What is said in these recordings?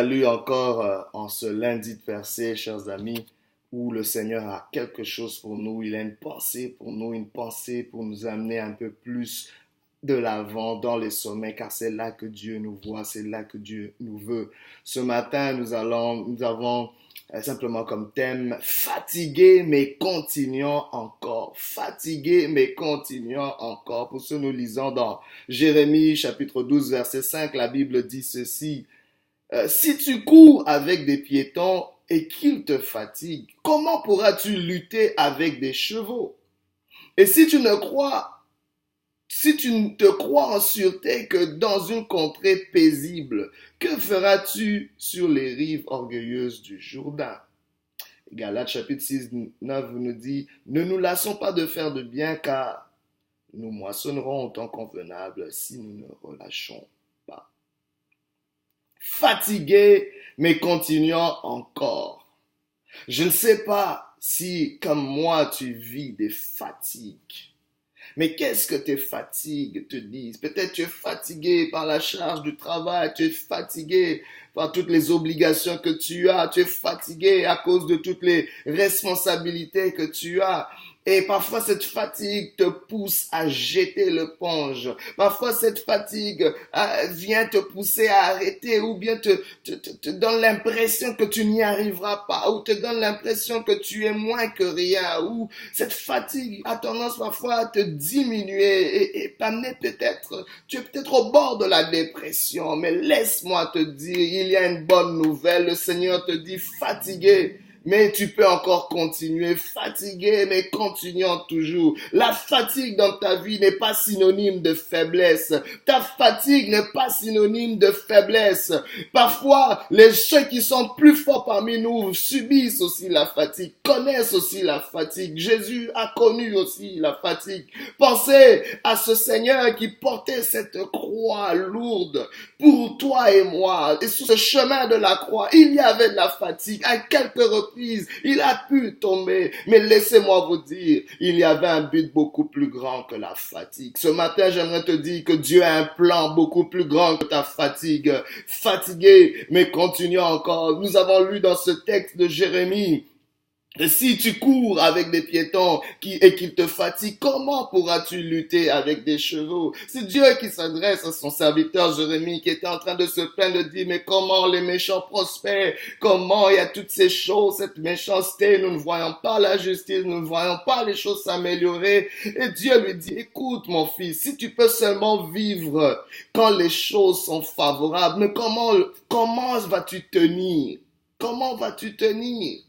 Salut encore en ce lundi de percée, chers amis, où le Seigneur a quelque chose pour nous. Il a une pensée pour nous, une pensée pour nous amener un peu plus de l'avant dans les sommets, car c'est là que Dieu nous voit, c'est là que Dieu nous veut. Ce matin, nous avons simplement comme thème fatigué mais continuons encore. Fatigué mais continuons encore. Pour ce nous lisons dans Jérémie chapitre 12 verset 5, la Bible dit ceci. Si tu cours avec des piétons et qu'ils te fatiguent, comment pourras-tu lutter avec des chevaux? Et si tu ne te crois en sûreté que dans une contrée paisible, que feras-tu sur les rives orgueilleuses du Jourdain? Galates chapitre 6, 9 nous dit, ne nous lassons pas de faire de bien car nous moissonnerons au temps convenable si nous ne relâchons pas. Fatigué, mais continuons encore. Je ne sais pas si, comme moi, tu vis des fatigues. Mais qu'est-ce que tes fatigues te disent? Peut-être tu es fatigué par la charge du travail, tu es fatigué par toutes les obligations que tu as, tu es fatigué à cause de toutes les responsabilités que tu as. Et parfois cette fatigue te pousse à jeter l'éponge. Parfois cette fatigue vient te pousser à arrêter ou bien te donne l'impression que tu n'y arriveras pas ou te donne l'impression que tu es moins que rien ou cette fatigue a tendance parfois à te diminuer et t'amener tu es peut-être au bord de la dépression. Mais laisse-moi te dire, il y a une bonne nouvelle. Le Seigneur te dit fatigué. Mais tu peux encore continuer, fatigué, mais continuons toujours. La fatigue dans ta vie n'est pas synonyme de faiblesse. Ta fatigue n'est pas synonyme de faiblesse. Parfois, ceux qui sont plus forts parmi nous subissent aussi la fatigue, connaissent aussi la fatigue. Jésus a connu aussi la fatigue. Pensez à ce Seigneur qui portait cette croix lourde pour toi et moi. Et sur ce chemin de la croix, il y avait de la fatigue. À quelques reprises, il a pu tomber. Mais laissez-moi vous dire, il y avait un but beaucoup plus grand que la fatigue. Ce matin, j'aimerais te dire que Dieu a un plan beaucoup plus grand que ta fatigue. Fatigué, mais continuons encore. Nous avons lu dans ce texte de Jérémie. Et si tu cours avec des piétons et qu'ils te fatiguent, comment pourras-tu lutter avec des chevaux? C'est Dieu qui s'adresse à son serviteur Jérémie qui était en train de se plaindre, de dire, mais comment les méchants prospèrent? Comment il y a toutes ces choses, cette méchanceté? Nous ne voyons pas la justice, nous ne voyons pas les choses s'améliorer. Et Dieu lui dit, écoute mon fils, si tu peux seulement vivre quand les choses sont favorables, mais comment vas-tu tenir? Comment vas-tu tenir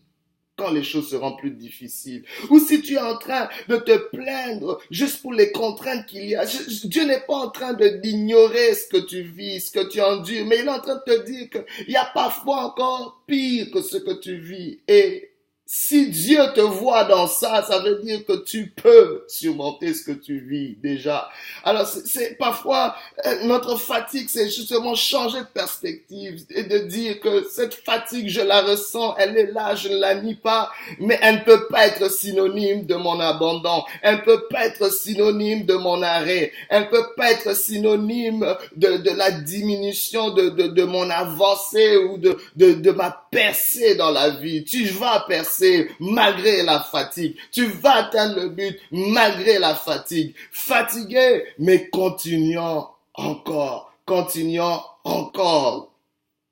quand les choses seront plus difficiles? Ou si tu es en train de te plaindre juste pour les contraintes qu'il y a, Dieu n'est pas en train d'ignorer ce que tu vis, ce que tu endures, mais il est en train de te dire qu'il y a parfois encore pire que ce que tu vis. Et si Dieu te voit dans ça, ça veut dire que tu peux surmonter ce que tu vis déjà. Alors c'est parfois notre fatigue, c'est justement changer de perspective et de dire que cette fatigue, je la ressens, elle est là, je ne la nie pas, mais elle ne peut pas être synonyme de mon abandon, elle ne peut pas être synonyme de mon arrêt, elle ne peut pas être synonyme de la diminution de mon avancée ou de ma percée dans la vie. Tu vas percer malgré la fatigue. Tu vas atteindre le but malgré la fatigue. Fatigué, mais continuons encore. Continuons encore.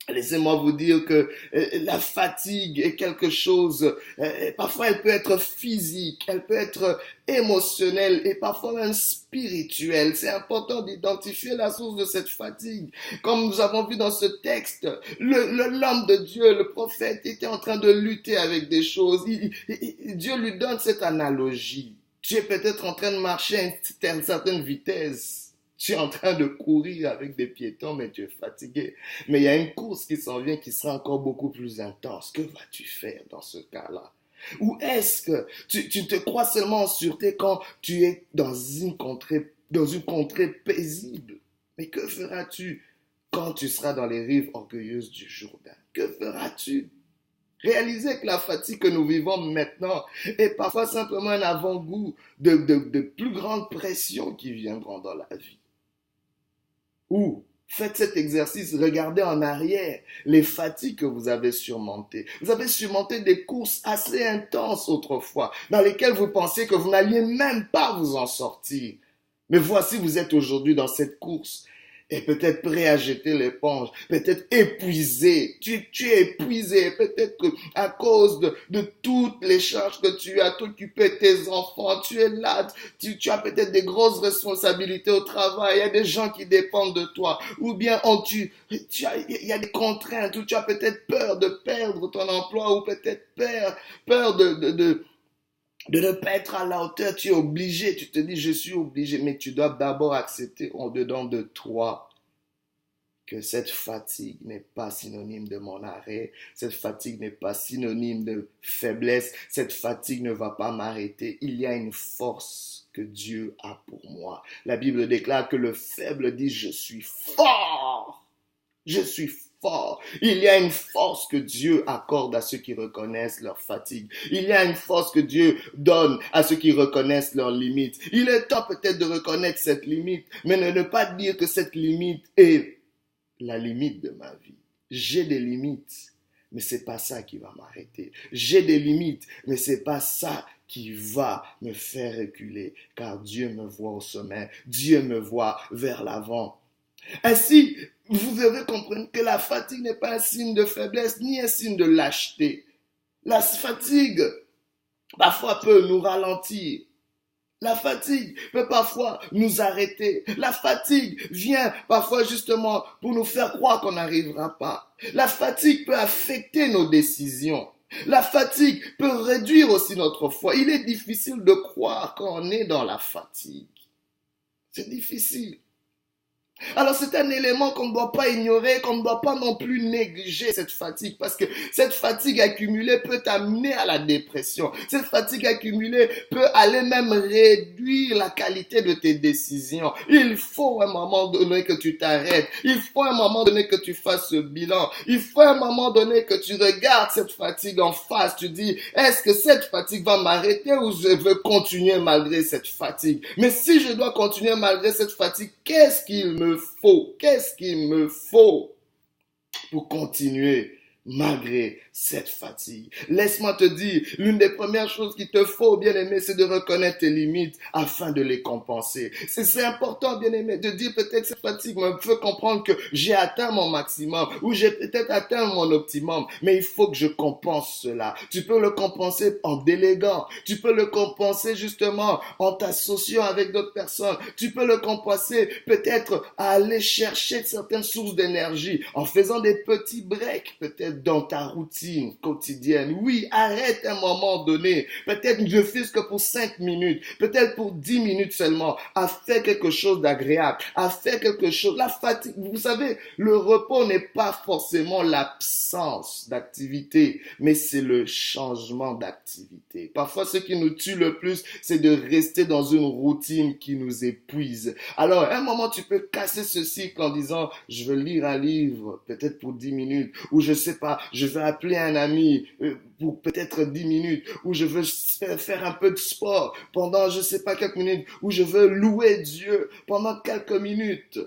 Laissez-moi vous dire que la fatigue est quelque chose, parfois elle peut être physique, elle peut être émotionnelle et parfois même spirituelle. C'est important d'identifier la source de cette fatigue. Comme nous avons vu dans ce texte, l'homme de Dieu, le prophète, était en train de lutter avec des choses. Dieu lui donne cette analogie. Tu es peut-être en train de marcher à une certaine vitesse. Tu es en train de courir avec des piétons, mais tu es fatigué. Mais il y a une course qui s'en vient qui sera encore beaucoup plus intense. Que vas-tu faire dans ce cas-là? Ou est-ce que tu te crois seulement en sûreté quand tu es dans une contrée paisible? Mais que feras-tu quand tu seras dans les rives orgueilleuses du Jourdain? Que feras-tu? Réalisez que la fatigue que nous vivons maintenant est parfois simplement un avant-goût de plus grandes pressions qui viendront dans la vie. Ou Faites cet exercice, regardez en arrière les fatigues que vous avez surmontées. Vous avez surmonté des courses assez intenses autrefois, dans lesquelles vous pensiez que vous n'alliez même pas vous en sortir. Mais voici, vous êtes aujourd'hui dans cette course et peut-être prêt à jeter l'éponge, peut-être épuisé. Tu es épuisé, peut-être que à cause de toutes les charges que tu as, t'occuper tes enfants, tu es là, tu as peut-être des grosses responsabilités au travail, il y a des gens qui dépendent de toi, ou bien il y a des contraintes, ou tu as peut-être peur de perdre ton emploi, ou peut-être peur de ne pas être à la hauteur, tu es obligé, tu te dis je suis obligé, mais tu dois d'abord accepter au-dedans de toi que cette fatigue n'est pas synonyme de mon arrêt, cette fatigue n'est pas synonyme de faiblesse, cette fatigue ne va pas m'arrêter, il y a une force que Dieu a pour moi. La Bible déclare que le faible dit je suis fort, je suis fort. Il y a une force que Dieu accorde à ceux qui reconnaissent leur fatigue. Il y a une force que Dieu donne à ceux qui reconnaissent leurs limites. Il est temps peut-être de reconnaître cette limite, mais ne pas dire que cette limite est la limite de ma vie. J'ai des limites, mais c'est pas ça qui va m'arrêter. J'ai des limites, mais c'est pas ça qui va me faire reculer, car Dieu me voit au sommet, Dieu me voit vers l'avant. Ainsi, vous devez comprendre que la fatigue n'est pas un signe de faiblesse, ni un signe de lâcheté. La fatigue, parfois, peut nous ralentir. La fatigue peut parfois nous arrêter. La fatigue vient parfois justement pour nous faire croire qu'on n'arrivera pas. La fatigue peut affecter nos décisions. La fatigue peut réduire aussi notre foi. Il est difficile de croire qu'on est dans la fatigue. C'est difficile. Alors c'est un élément qu'on ne doit pas ignorer, qu'on ne doit pas non plus négliger cette fatigue, parce que cette fatigue accumulée peut t'amener à la dépression. Cette fatigue accumulée peut aller même réduire la qualité de tes décisions. Il faut à un moment donné que tu t'arrêtes. Il faut à un moment donné que tu fasses ce bilan. Il faut à un moment donné que tu regardes cette fatigue en face. Tu dis, est-ce que cette fatigue va m'arrêter ou je veux continuer malgré cette fatigue? Mais si je dois continuer malgré cette fatigue, qu'est-ce qu'il me faut? Qu'est-ce qu'il me faut pour continuer malgré cette fatigue? Laisse-moi te dire, l'une des premières choses qu'il te faut, bien-aimé, c'est de reconnaître tes limites afin de les compenser. C'est important, bien-aimé, de dire peut-être cette fatigue me fait comprendre que j'ai atteint mon maximum ou j'ai peut-être atteint mon optimum, mais il faut que je compense cela. Tu peux le compenser en déléguant, tu peux le compenser justement en t'associant avec d'autres personnes, tu peux le compenser peut-être à aller chercher certaines sources d'énergie en faisant des petits breaks peut-être dans ta routine quotidienne. Oui, arrête un moment donné, peut-être ne fût-ce que pour 5 minutes, peut-être pour 10 minutes seulement, à faire quelque chose d'agréable, à faire quelque chose. La fatigue, vous savez, le repos n'est pas forcément l'absence d'activité, mais c'est le changement d'activité. Parfois, ce qui nous tue le plus, c'est de rester dans une routine qui nous épuise. Alors, à un moment, tu peux casser ce cycle en disant, je veux lire un livre, peut-être pour 10 minutes, ou je sais pas, je veux appeler un ami pour peut-être 10 minutes, ou je veux faire un peu de sport pendant je sais pas quelques minutes, ou je veux louer Dieu pendant quelques minutes.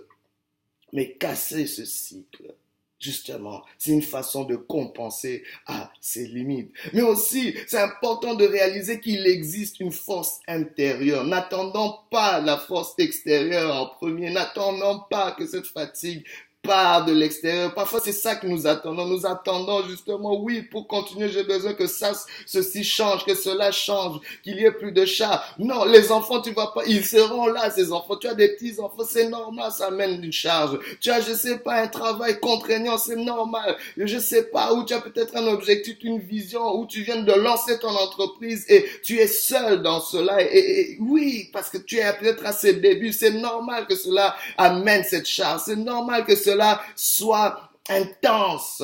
Mais casser ce cycle, justement, c'est une façon de compenser à ses limites. Mais aussi, c'est important de réaliser qu'il existe une force intérieure. N'attendons pas la force extérieure en premier. N'attendons pas que cette fatigue part de l'extérieur. Parfois, c'est ça que nous attendons. Nous attendons justement, oui, pour continuer, j'ai besoin que ceci change, que cela change, qu'il y ait plus de chats. Non, les enfants, tu vas pas, ils seront là, ces enfants. Tu as des petits enfants, c'est normal, ça amène une charge. Tu as, je sais pas, un travail contraignant, c'est normal. Je sais pas, où tu as peut-être un objectif, une vision, où tu viens de lancer ton entreprise et tu es seul dans cela. Et oui, parce que tu es peut-être à ses débuts, c'est normal que cela amène cette charge. C'est normal que cela soit intense.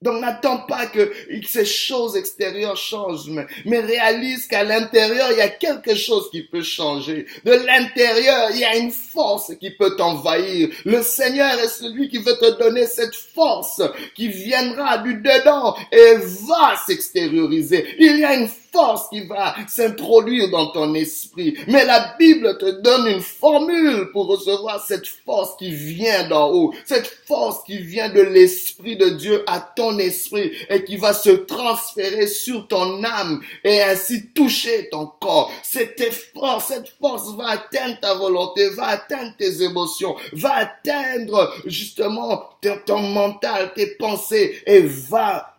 Donc n'attends pas que ces choses extérieures changent, mais réalise qu'à l'intérieur, il y a quelque chose qui peut changer. De l'intérieur, il y a une force qui peut t'envahir. Le Seigneur est celui qui veut te donner cette force qui viendra du dedans et va s'extérioriser. Il y a une force qui va s'introduire dans ton esprit. Mais la Bible te donne une formule pour recevoir cette force qui vient d'en haut, cette force qui vient de l'Esprit de Dieu à ton esprit et qui va se transférer sur ton âme et ainsi toucher ton corps. Cette force va atteindre ta volonté, va atteindre tes émotions, va atteindre justement ton mental, tes pensées et va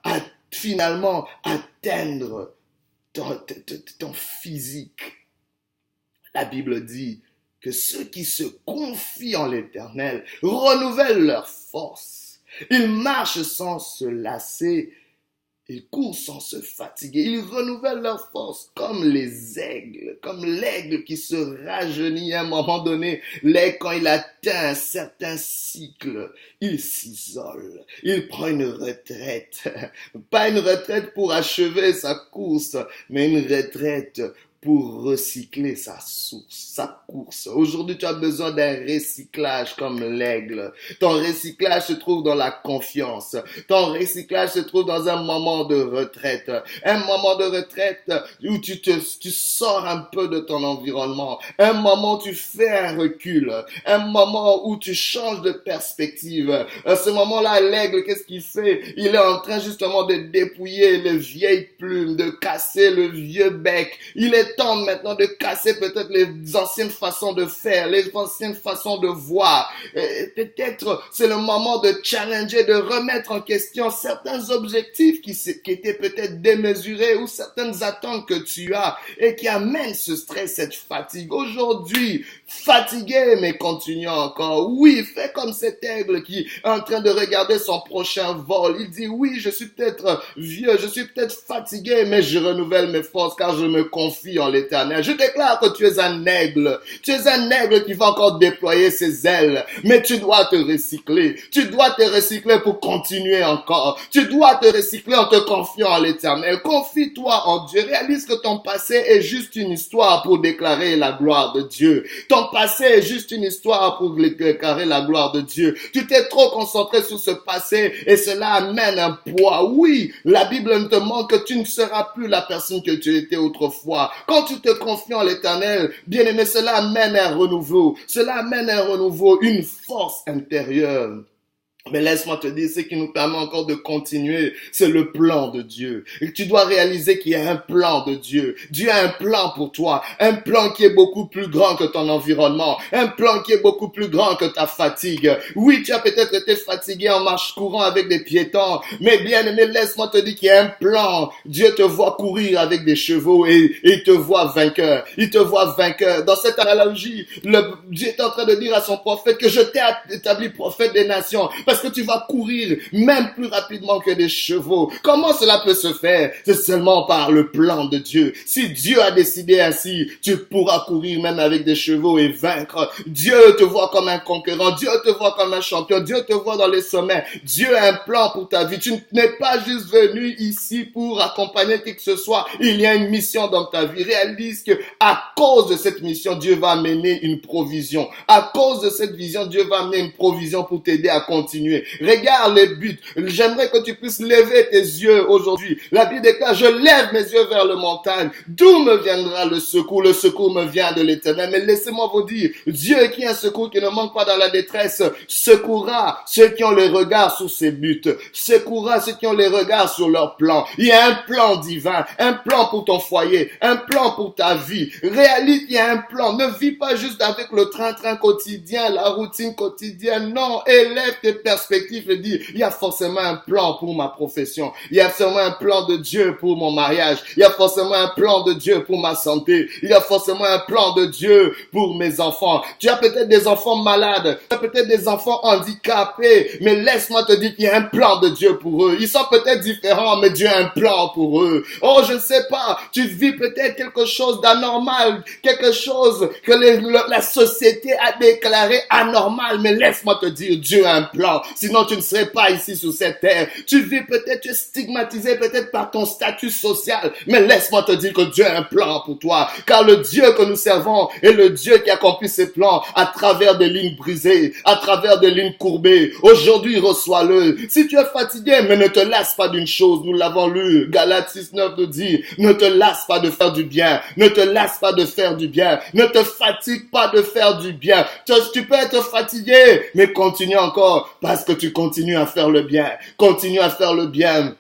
finalement atteindre ton physique. La Bible dit que ceux qui se confient en l'Éternel renouvellent leur force. Ils marchent sans se lasser. Ils courent sans se fatiguer. Ils renouvellent leur force comme les aigles, comme l'aigle qui se rajeunit à un moment donné. L'aigle, quand il atteint un certain cycle, il s'isole. Il prend une retraite. Pas une retraite pour achever sa course, mais une retraite pour recycler sa course. Aujourd'hui, tu as besoin d'un recyclage comme l'aigle. Ton recyclage se trouve dans la confiance. Ton recyclage se trouve dans un moment de retraite. Un moment de retraite où tu sors un peu de ton environnement. Un moment où tu fais un recul. Un moment où tu changes de perspective. À ce moment-là, l'aigle, qu'est-ce qu'il fait? Il est en train justement de dépouiller les vieilles plumes, de casser le vieux bec. Il est temps maintenant de casser peut-être les anciennes façons de faire, les anciennes façons de voir. Peut-être c'est le moment de challenger, de remettre en question certains objectifs qui étaient peut-être démesurés ou certaines attentes que tu as et qui amènent ce stress, cette fatigue. Aujourd'hui, fatigué mais continuant encore. Oui, fais comme cet aigle qui est en train de regarder son prochain vol. Il dit oui, je suis peut-être vieux, je suis peut-être fatigué mais je renouvelle mes forces car je me confie en l'Éternel. Je déclare que tu es un aigle. Tu es un aigle qui va encore déployer ses ailes. Mais tu dois te recycler. Tu dois te recycler pour continuer encore. Tu dois te recycler en te confiant en l'Éternel. Confie-toi en Dieu. Réalise que ton passé est juste une histoire pour déclarer la gloire de Dieu. Ton passé est juste une histoire pour déclarer la gloire de Dieu. Tu t'es trop concentré sur ce passé et cela amène un poids. Oui, la Bible te montre que tu ne seras plus la personne que tu étais autrefois. Quand tu te confies en l'Éternel, bien-aimé, cela amène un renouveau. Cela amène un renouveau, une force intérieure. Mais laisse-moi te dire, ce qui nous permet encore de continuer, c'est le plan de Dieu. Et tu dois réaliser qu'il y a un plan de Dieu. Dieu a un plan pour toi. Un plan qui est beaucoup plus grand que ton environnement. Un plan qui est beaucoup plus grand que ta fatigue. Oui, tu as peut-être été fatigué en marche courant avec des piétons. Mais bien aimé, laisse-moi te dire qu'il y a un plan. Dieu te voit courir avec des chevaux et il te voit vainqueur. Il te voit vainqueur. Dans cette analogie, Dieu est en train de dire à son prophète que je t'ai établi prophète des nations. Parce que tu vas courir même plus rapidement que des chevaux. Comment cela peut se faire? C'est seulement par le plan de Dieu. Si Dieu a décidé ainsi, tu pourras courir même avec des chevaux et vaincre. Dieu te voit comme un conquérant. Dieu te voit comme un champion. Dieu te voit dans les sommets. Dieu a un plan pour ta vie. Tu n'es pas juste venu ici pour accompagner qui que ce soit. Il y a une mission dans ta vie. Réalise que à cause de cette mission, Dieu va amener une provision. À cause de cette vision, Dieu va amener une provision pour t'aider à continuer. Regarde les buts. J'aimerais que tu puisses lever tes yeux aujourd'hui. La Bible déclare, je lève mes yeux vers le montagne. D'où me viendra le secours? Le secours me vient de l'Éternel. Mais laissez-moi vous dire, Dieu qui est un secours qui ne manque pas dans la détresse, secourra ceux qui ont les regards sur ses buts. Secourra ceux qui ont les regards sur leur plan. Il y a un plan divin, un plan pour ton foyer, un plan pour ta vie. Réalise qu'il y a un plan. Ne vis pas juste avec le train-train quotidien, la routine quotidienne. Non, élève tes perspectives et dis, il y a forcément un plan pour ma profession. Il y a forcément un plan de Dieu pour mon mariage. Il y a forcément un plan de Dieu pour ma santé. Il y a forcément un plan de Dieu pour mes enfants. Tu as peut-être des enfants malades. Tu as peut-être des enfants handicapés. Mais laisse-moi te dire qu'il y a un plan de Dieu pour eux. Ils sont peut-être différents, mais Dieu a un plan pour eux. Oh, je ne sais pas. Tu vis peut-être quelque chose d'anormal. Quelque chose que la société a déclaré anormal. Mais laisse-moi te dire, Dieu a un plan. Sinon, tu ne serais pas ici sur cette terre. Tu vis peut-être, tu es stigmatisé peut-être par ton statut social. Mais laisse-moi te dire que Dieu a un plan pour toi. Car le Dieu que nous servons est le Dieu qui accomplit ses plans à travers des lignes brisées, à travers des lignes courbées. Aujourd'hui, reçois-le. Si tu es fatigué, mais ne te lasse pas d'une chose. Nous l'avons lu. Galates 6:9 nous dit, ne te lasse pas de faire du bien. Ne te lasse pas de faire du bien. Ne te fatigue pas de faire du bien. Tu peux être fatigué, mais continue encore parce que tu continues à faire le bien. Continue à faire le bien.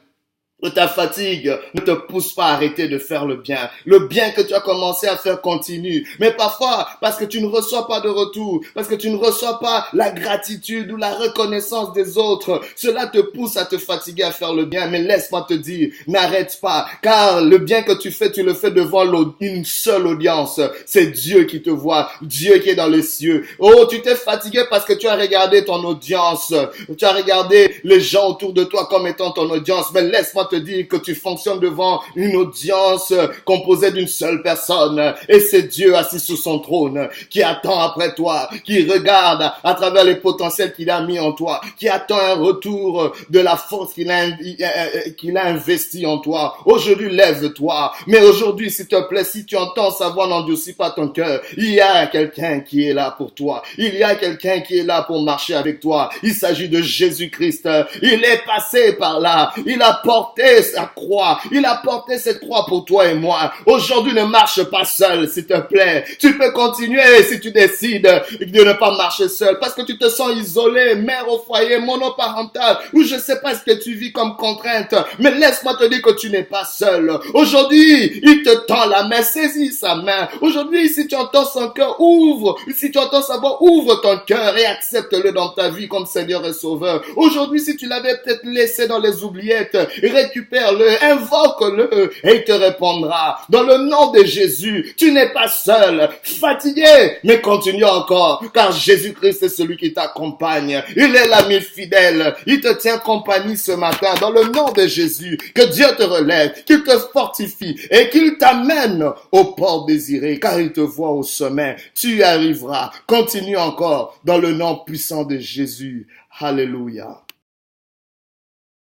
Ta fatigue ne te pousse pas à arrêter de faire le bien. Le bien que tu as commencé à faire continue. Mais parfois, parce que tu ne reçois pas de retour, parce que tu ne reçois pas la gratitude ou la reconnaissance des autres, cela te pousse à te fatiguer à faire le bien. Mais laisse-moi te dire, n'arrête pas, car le bien que tu le fais devant une seule audience. C'est Dieu qui te voit, Dieu qui est dans les cieux. Oh, tu t'es fatigué parce que tu as regardé ton audience, tu as regardé les gens autour de toi comme étant ton audience. Mais laisse-moi te dire que tu fonctionnes devant une audience composée d'une seule personne, et c'est Dieu assis sur son trône qui attend après toi, qui regarde à travers les potentiels qu'il a mis en toi, qui attend un retour de la force qu'il a investi en toi. Aujourd'hui, lève-toi. Mais aujourd'hui, s'il te plaît, si tu entends sa voix, n'endurcis pas ton cœur. Il y a quelqu'un qui est là pour toi. Il y a quelqu'un qui est là pour marcher avec toi. Il s'agit de Jésus-Christ. Il est passé par là. Il a porté sa croix. Il a porté cette croix pour toi et moi. Aujourd'hui, ne marche pas seul, s'il te plaît. Tu peux continuer si tu décides de ne pas marcher seul parce que tu te sens isolé, mère au foyer, monoparental, ou je sais pas ce que tu vis comme contrainte. Mais laisse-moi te dire que tu n'es pas seul. Aujourd'hui, il te tend la main, saisis sa main. Aujourd'hui, si tu entends son cœur, ouvre. Si tu entends sa voix, ouvre ton cœur et accepte-le dans ta vie comme Seigneur et Sauveur. Aujourd'hui, si tu l'avais peut-être laissé dans les oubliettes, récupère-le, invoque-le et il te répondra. Dans le nom de Jésus, tu n'es pas seul, fatigué, mais continue encore, car Jésus-Christ est celui qui t'accompagne. Il est l'ami fidèle, il te tient compagnie ce matin. Dans le nom de Jésus, que Dieu te relève, qu'il te fortifie et qu'il t'amène au port désiré, car il te voit au sommet. Tu y arriveras. Continue encore dans le nom puissant de Jésus. Alléluia.